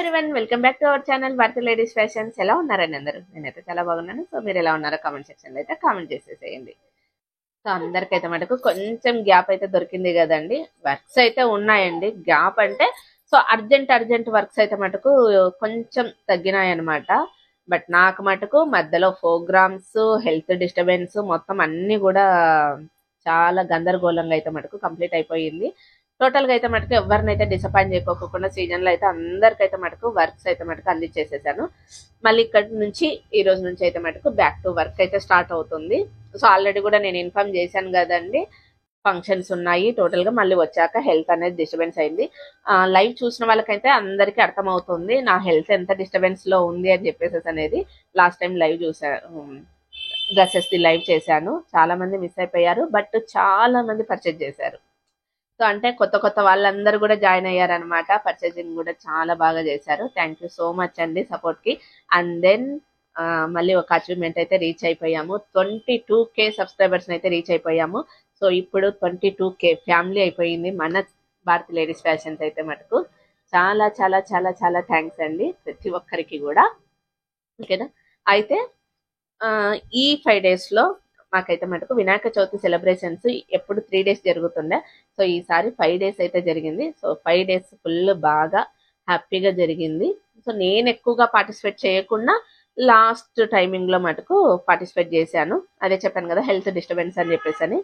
Everyone, welcome back to our channel Bharathi ladies fashions. ఎలా ఉన్నారండి అందరూ? నేనైతే చాలా బాగున్నాను. సో మీరు ఎలా ఉన్నారో కామెంట్ సెక్షన్ లో అయితే కామెంట్ చేసేసేయండి. సో అందరికైతే మటుకు కొంచెం గ్యాప్ అయితే దొరికింది కదండి. వర్క్స్ అయితే ఉన్నాయండి. గ్యాప్ అంటే సో అర్జెంట్ వర్క్స్ అయితే మటుకు కొంచెం తగ్గినాయి అనమాట. బట్ నాకు మటుకు మధ్యలో ప్రోగ్రామ్స్, హెల్త్ డిస్టర్బెన్స్ మొత్తం అన్ని కూడా చాలా గందరగోళంగా అయితే మటుకు కంప్లీట్ అయిపోయింది. టోటల్ గా అయితే మటుకు ఎవరినైతే డిసప్పాయింట్ చేయకోకుండా సీజన్ లో అయితే అందరికైతే మటుకు వర్క్స్ అయితే మటుకు అందించేసేసాను. మళ్ళీ ఇక్కడ నుంచి ఈ రోజు నుంచి అయితే మటుకు బ్యాక్ టు వర్క్ అయితే స్టార్ట్ అవుతుంది. సో ఆల్రెడీ కూడా నేను ఇన్ఫార్మ్ చేశాను కదండి, ఫంక్షన్స్ ఉన్నాయి. టోటల్ గా మళ్ళీ వచ్చాక హెల్త్ అనేది డిస్టర్బెన్స్ అయింది. లైవ్ చూసిన వాళ్ళకైతే అందరికీ అర్థమవుతుంది నా హెల్త్ ఎంత డిస్టర్బెన్స్ లో ఉంది అని చెప్పేసి అనేది. లాస్ట్ టైం లైవ్ చూసాను, డ్రెస్సెస్ ది లైవ్ చేశాను. చాలా మంది మిస్ అయిపోయారు, బట్ చాలా మంది పర్చేజ్ చేశారు. సో అంటే కొత్త వాళ్ళందరూ కూడా జాయిన్ అయ్యారనమాట. పర్చేసింగ్ కూడా చాలా బాగా చేశారు. థ్యాంక్ యూ సో మచ్ అండి సపోర్ట్ కి. అండ్ దెన్ మళ్ళీ ఒక అచీవ్మెంట్ అయితే రీచ్ అయిపోయాము. 22K సబ్స్క్రైబర్స్ అయితే రీచ్ అయిపోయాము. సో ఇప్పుడు 22K ఫ్యామిలీ అయిపోయింది మన భారతి లేడీస్ ఫ్యాషన్స్ అయితే మటుకు. చాలా చాలా చాలా చాలా థ్యాంక్స్ అండి ప్రతి ఒక్కరికి కూడా. ఓకేనా? అయితే ఈ 5 days లో మాకైతే మటుకు వినాయక చవితి సెలబ్రేషన్స్ ఎప్పుడు 3 days జరుగుతుండే. సో ఈసారి 5 days అయితే జరిగింది. సో 5 days ఫుల్ బాగా హ్యాపీగా జరిగింది. సో నేను ఎక్కువగా పార్టిసిపేట్ చేయకుండా లాస్ట్ టైమింగ్ లో మటుకు పార్టిసిపేట్ చేశాను. అదే చెప్పాను కదా, హెల్త్ డిస్టర్బెన్స్ అని చెప్పేసి అని.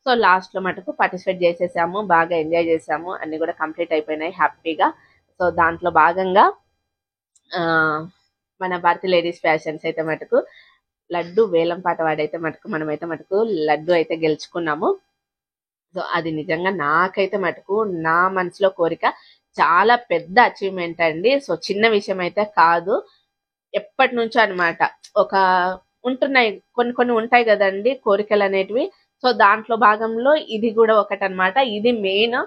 సో లాస్ట్ లో మటుకు పార్టిసిపేట్ చేసేసాము, బాగా ఎంజాయ్ చేసాము, అన్ని కూడా కంప్లీట్ అయిపోయినాయి హ్యాపీగా. సో దాంట్లో భాగంగా మన భారతి లేడీస్ ఫ్యాషన్స్ అయితే మటుకు లడ్డు వేలం పాట వాడైతే మటుకు మనమైతే మటుకు లడ్డు అయితే గెలుచుకున్నాము. సో అది నిజంగా నాకైతే మటుకు నా మనసులో కోరిక, చాలా పెద్ద అచీవ్మెంట్ అండి. సో చిన్న విషయం అయితే కాదు. ఎప్పటి నుంచో అనమాట. ఒక ఉంటున్నాయి కొన్ని ఉంటాయి కదండి కోరికలు అనేటివి. సో దాంట్లో భాగంలో ఇది కూడా ఒకటి అనమాట. ఇది మెయిన్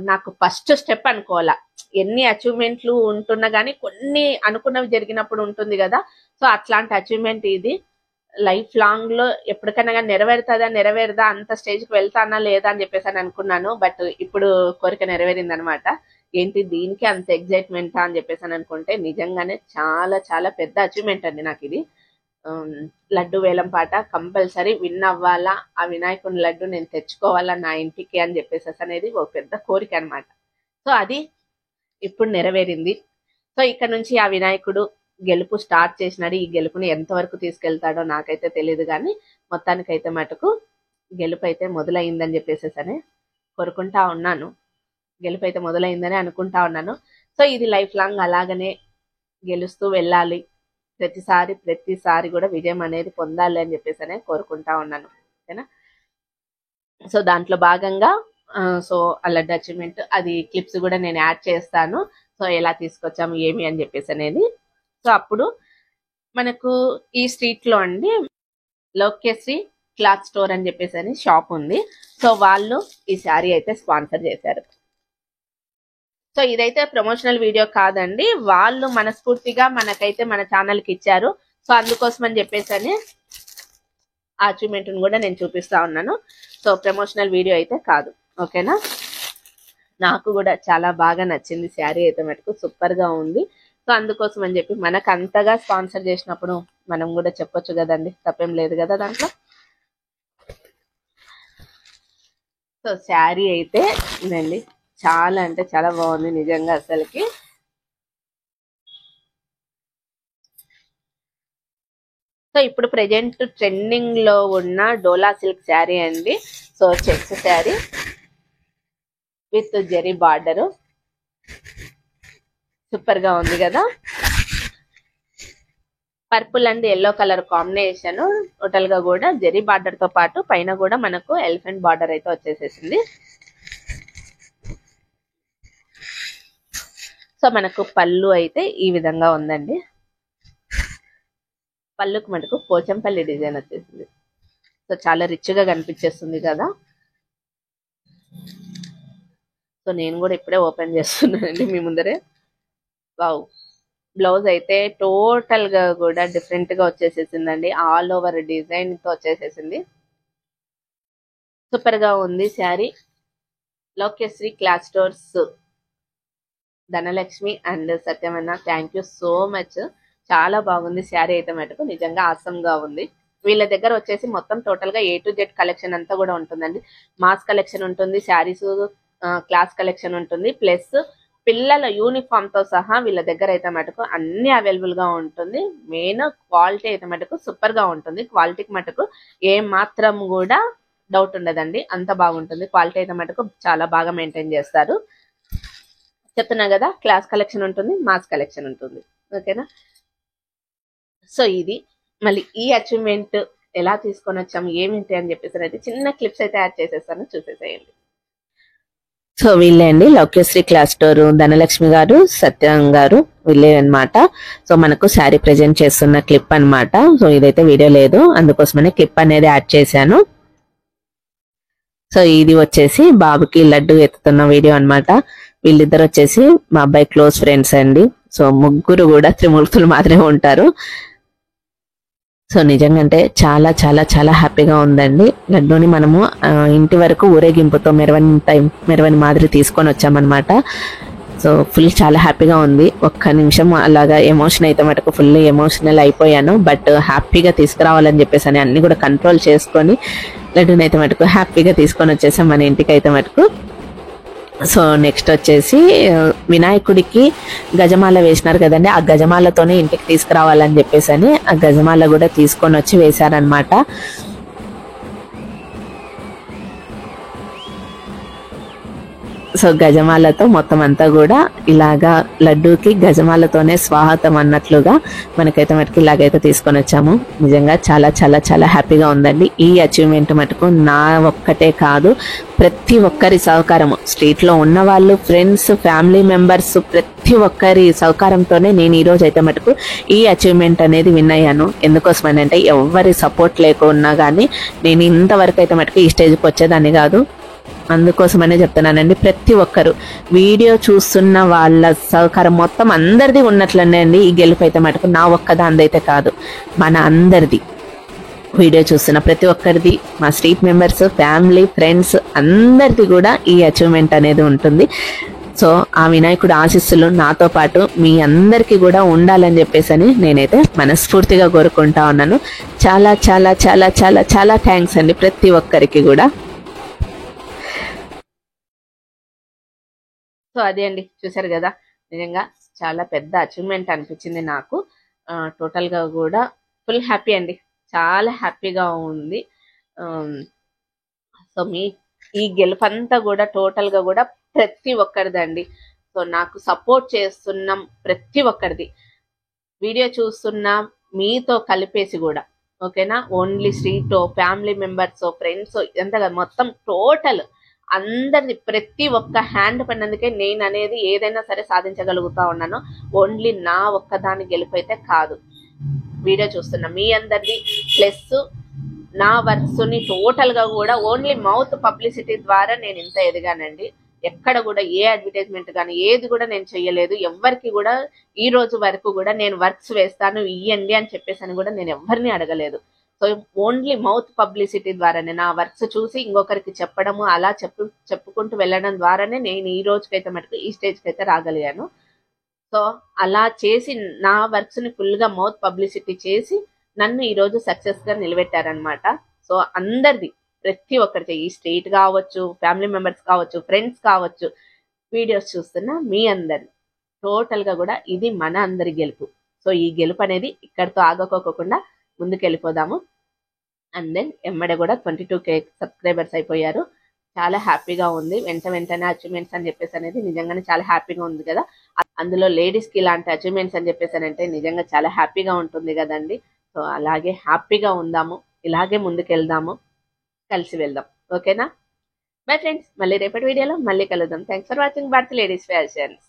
నాకు ఫస్ట్ స్టెప్ అనుకోవాలా. ఎన్ని అచీవ్మెంట్లు ఉంటున్నా గానీ కొన్ని అనుకున్నవి జరిగినప్పుడు ఉంటుంది కదా. సో అట్లాంటి అచీవ్మెంట్ ఇది. లైఫ్ లాంగ్ లో ఎప్పటికైనా కానీ నెరవేరదా అంత స్టేజ్కి వెళ్తానా లేదా అని చెప్పేసి అని అనుకున్నాను. బట్ ఇప్పుడు కోరిక నెరవేరింది అనమాట. ఏంటి దీనికి అంత ఎగ్జైట్మెంట్ అని చెప్పేసి అని అనుకుంటే నిజంగానే చాలా చాలా పెద్ద అచీవ్మెంట్ అండి నాకు ఇది. లడ్డు వేలం పాట కంపల్సరీ విన్ అవ్వాలా, ఆ వినాయకుని లడ్డు నేను తెచ్చుకోవాలా నా ఇంటికి అని చెప్పేసి అనేది ఒక పెద్ద కోరిక అనమాట. సో అది ఇప్పుడు నెరవేరింది. సో ఇక్కడ నుంచి ఆ వినాయకుడు గెలుపు స్టార్ట్ చేసినాడు. ఈ గెలుపుని ఎంతవరకు తీసుకెళ్తాడో నాకైతే తెలియదు, కానీ మొత్తానికైతే మటుకు గెలుపు అయితే మొదలైందని చెప్పేసి అని కోరుకుంటా ఉన్నాను. గెలుపు అయితే మొదలైందని అనుకుంటా ఉన్నాను. సో ఇది లైఫ్ లాంగ్ అలాగనే గెలుస్తూ వెళ్ళాలి, ప్రతిసారి కూడా విజయం అనేది పొందాలి అని చెప్పేసి అనే కోరుకుంటా ఉన్నాను. ఓకేనా? సో దాంట్లో భాగంగా సో లడ్డు అచీవ్మెంట్ అది క్లిప్స్ కూడా నేను యాడ్ చేస్తాను. సో ఎలా తీసుకొచ్చాము ఏమి అని చెప్పేసి అనేది. సో అప్పుడు మనకు ఈ స్ట్రీట్ లో అండి లోకేశ్రీ క్లాత్ స్టోర్ అని చెప్పేసి అని షాప్ ఉంది. సో వాళ్ళు ఈ శారీ అయితే స్పాన్సర్ చేశారు. సో ఇదైతే ప్రమోషనల్ వీడియో కాదండి, వాళ్ళు మనస్ఫూర్తిగా మనకైతే మన ఛానల్ కి ఇచ్చారు. సో అందుకోసం అని చెప్పేసి అని ఆ అచీవ్మెంట్ కూడా నేను చూపిస్తా ఉన్నాను. సో ప్రమోషనల్ వీడియో అయితే కాదు. ఓకేనా? నాకు కూడా చాలా బాగా నచ్చింది శారీ అయితే మటుకు సూపర్ గా ఉంది. సో అందుకోసం అని చెప్పి మనకు అంతగా స్పాన్సర్ చేసినప్పుడు మనం కూడా చెప్పొచ్చు కదండి, తప్పేం లేదు కదా దాంట్లో. సో శారీ అయితే ఇదండి చాలా అంటే చాలా బాగుంది నిజంగా అసలుకి. సో ఇప్పుడు ప్రెజెంట్ ట్రెండింగ్ లో ఉన్న డోలా సిల్క్ శారీ అండి. So checks sari with zari border super గా ఉంది కదా. Purple and yellow colour combination. Total గా కూడా జెరీ బార్డర్ తో పాటు పైన కూడా మనకు ఎలిఫెంట్ బార్డర్ అయితే వచ్చేసేసింది. సో మనకు పళ్ళు అయితే ఈ విధంగా ఉందండి. పళ్ళుకు మనకు పోచంపల్లి డిజైన్ వచ్చేసింది. సో చాలా రిచ్ గా కనిపించేస్తుంది కదా. సో నేను కూడా ఇప్పుడే ఓపెన్ చేస్తున్నానండి మీ ముందరే. వావ్! బ్లౌజ్ అయితే టోటల్ గా కూడా డిఫరెంట్ గా వచ్చేసేసిందండి. ఆల్ ఓవర్ డిజైన్ తో వచ్చేసేసింది. సూపర్ గా ఉంది sari. Lokeshri cloth stores Dhanalakshmi and సత్యమన్న, థ్యాంక్ యూ సో మచ్. చాలా బాగుంది శారీ అయితే మటుకు, నిజంగా ఆసంగా ఉంది. వీళ్ళ దగ్గర వచ్చేసి మొత్తం టోటల్ గా A to Z కలెక్షన్ అంతా కూడా ఉంటుందండి. మాస్ కలెక్షన్ ఉంటుంది, శారీస్ క్లాస్ కలెక్షన్ ఉంటుంది, ప్లస్ పిల్లల యూనిఫామ్ తో సహా వీళ్ళ దగ్గర అయితే మటుకు అన్ని అవైలబుల్ గా ఉంటుంది. మెయిన్ క్వాలిటీ అయితే మటుకు సూపర్ గా ఉంటుంది. క్వాలిటీకి మటుకు ఏ మాత్రం కూడా డౌట్ ఉండదండి, అంత బాగుంటుంది. క్వాలిటీ అయితే మటుకు చాలా బాగా మెయింటైన్ చేస్తారు. చెప్తున్నా కదా, క్లాస్ కలెక్షన్ ఉంటుంది, మాస్ కలెక్షన్ ఉంటుంది. ఓకేనా. సో ఇది మళ్ళీ ఈ అచీవ్మెంట్ ఎలా తీసుకొని వచ్చాము ఏమిటి అని చెప్పేసి అయితే చిన్న క్లిప్స్ అయితే యాడ్ చేసేస్తాను, చూసేసేయండి. సో వీళ్ళే అండి లౌక్యశ్రీ క్లాస్ స్టోర్ ధనలక్ష్మి గారు, సత్యం గారు, వీళ్ళే అనమాట. సో మనకు శారీ ప్రెజెంట్ చేస్తున్న క్లిప్ అనమాట. సో ఇదైతే వీడియో లేదు, అందుకోసమనే క్లిప్ అనేది యాడ్ చేశాను. సో ఇది వచ్చేసి బాబుకి లడ్డు ఎత్తుతున్న వీడియో అనమాట. వీళ్ళిద్దరు వచ్చేసి మా అబ్బాయి క్లోజ్ ఫ్రెండ్స్ అండి. సో ముగ్గురు కూడా త్రిమూర్తులు మాత్రమే ఉంటారు. సో నిజంగా అంటే చాలా చాలా చాలా హ్యాపీగా ఉందండి. లడ్డూని మనము ఇంటి వరకు ఊరేగింపుతో మెరవని మాదిరి తీసుకొని వచ్చామన్నమాట. సో ఫుల్ చాలా హ్యాపీగా ఉంది. ఒక్క నిమిషం అలాగా ఎమోషన్ అయితే మటుకు ఫుల్ ఎమోషనల్ అయిపోయాను. బట్ హ్యాపీగా తీసుకురావాలని చెప్పేసి అని అన్ని కూడా కంట్రోల్ చేసుకొని లడ్డూని అయితే మటుకు హ్యాపీగా తీసుకొని వచ్చేసాం మన ఇంటికి అయితే మటుకు. సో నెక్స్ట్ వచ్చేసి వినాయకుడికి గజమాల వేసినారు కదండి, ఆ గజమాలతోనే ఇంటికి తీసుకురావాలని చెప్పేసి అని ఆ గజమాల కూడా తీసుకొని వచ్చి వేశారనమాట. సో గజమాలతో మొత్తం అంతా కూడా ఇలాగా లడ్డూకి గజమాలతోనే స్వాగతం అన్నట్లుగా మనకైతే మటుకు ఇలాగైతే తీసుకొని వచ్చాము. నిజంగా చాలా చాలా చాలా హ్యాపీగా ఉందండి. ఈ అచీవ్మెంట్ మటుకు నా ఒక్కటే కాదు, ప్రతి ఒక్కరి సహకారము, స్ట్రీట్ లో ఉన్న వాళ్ళు, ఫ్రెండ్స్, ఫ్యామిలీ మెంబర్స్, ప్రతి ఒక్కరి సహకారంతోనే నేను ఈ రోజు అయితే మటుకు ఈ అచీవ్మెంట్ అనేది విన్ అయ్యాను. ఎందుకోసమని అంటే ఎవరి సపోర్ట్ లేకున్నా కానీ నేను ఇంతవరకు అయితే మటుకు ఈ స్టేజ్కి వచ్చేదాన్ని కాదు. అందుకోసమనే చెప్తున్నానండి, ప్రతి ఒక్కరు వీడియో చూస్తున్న వాళ్ళ సహకారం మొత్తం అందరిది ఉన్నట్లనే అండి. ఈ గెలుపు అయితే మటుకు నా ఒక్కదాందైతే కాదు, మన అందరిది. వీడియో చూస్తున్న ప్రతి ఒక్కరిది, మా స్ట్రీట్ మెంబర్స్, ఫ్యామిలీ, ఫ్రెండ్స్ అందరిది కూడా ఈ అచీవ్మెంట్ అనేది ఉంటుంది. సో ఆ వినాయకుడు ఆశీస్సులు నాతో పాటు మీ అందరికీ కూడా ఉండాలని చెప్పేసి నేనైతే మనస్ఫూర్తిగా కోరుకుంటా ఉన్నాను. చాలా చాలా చాలా చాలా చాలా థ్యాంక్స్ అండి ప్రతి ఒక్కరికి కూడా. సో అదే అండి, చూసారు కదా, నిజంగా చాలా పెద్ద అచీవ్మెంట్ అనిపించింది నాకు. టోటల్గా కూడా ఫుల్ హ్యాపీ అండి, చాలా హ్యాపీగా ఉంది. సో ఈ గెలుపంతా కూడా టోటల్గా కూడా ప్రతి ఒక్కరిదండి. సో నాకు సపోర్ట్ చేస్తున్నాం ప్రతి ఒక్కరిది, వీడియో చూస్తున్నా మీతో కలిపేసి కూడా. ఓకేనా, only street family members, friends ఎంత మొత్తం టోటల్ అందరిది ప్రతి ఒక్క హ్యాండ్ పడినందుకే నేను అనేది ఏదైనా సరే సాధించగలుగుతా ఉన్నాను. ఓన్లీ నా ఒక్కదాని గెలుపు అయితే కాదు, వీడియో చూస్తున్నా మీ అందరిది, ప్లస్ నా వర్క్స్ ని టోటల్ గా కూడా ఓన్లీ మౌత్ పబ్లిసిటీ ద్వారా నేను ఇంత ఎదిగానండి. ఎక్కడ కూడా ఏ అడ్వర్టైజ్మెంట్ కానీ ఏది కూడా నేను చెయ్యలేదు. ఎవరికి కూడా ఈ రోజు వరకు కూడా నేను వర్క్స్ వేస్తాను ఇయ్యండి అని చెప్పేసి అని కూడా నేను ఎవరిని అడగలేదు. సో ఓన్లీ మౌత్ పబ్లిసిటీ ద్వారానే, నా వర్క్స్ చూసి ఇంకొకరికి చెప్పడము, అలా చెప్పుకుంటూ వెళ్ళడం ద్వారానే నేను ఈ రోజుకైతే మటుకు ఈ స్టేజ్కి అయితే రాగలిగాను. సో అలా చేసి నా వర్క్స్ ని ఫుల్ గా మౌత్ పబ్లిసిటీ చేసి నన్ను ఈ రోజు సక్సెస్ గా నిలబెట్టారనమాట. సో అందరిది ప్రతి ఒక్కరికి, ఈ స్ట్రీట్ కావచ్చు, ఫ్యామిలీ మెంబర్స్ కావచ్చు, ఫ్రెండ్స్ కావచ్చు, వీడియోస్ చూస్తున్న మీ అందరి టోటల్ గా కూడా ఇది మన అందరి గెలుపు. సో ఈ గెలుపు అనేది ఇక్కడితో ఆగకోకుండా ముందుకెళ్ళిపోదాము. అండ్ దెన్ ఎమ్మడే కూడా 22K సబ్స్క్రైబర్స్ అయిపోయారు. చాలా హ్యాపీగా ఉంది. వెంటనే అచీవ్మెంట్స్ అని చెప్పేసి అనేది నిజంగానే చాలా హ్యాపీగా ఉంది కదా. అందులో లేడీస్ కి ఇలాంటి అచీవ్మెంట్స్ అని చెప్పేసి అంటే నిజంగా చాలా హ్యాపీగా ఉంటుంది కదండి. సో అలాగే హ్యాపీగా ఉందాము, ఇలాగే ముందుకెళ్దాము, కలిసి వెళ్దాం. ఓకేనా బై ఫ్రెండ్స్, మళ్ళీ రేపటి వీడియోలో మళ్ళీ కలుద్దాం. Thanks for watching Bharathi ladies fashions.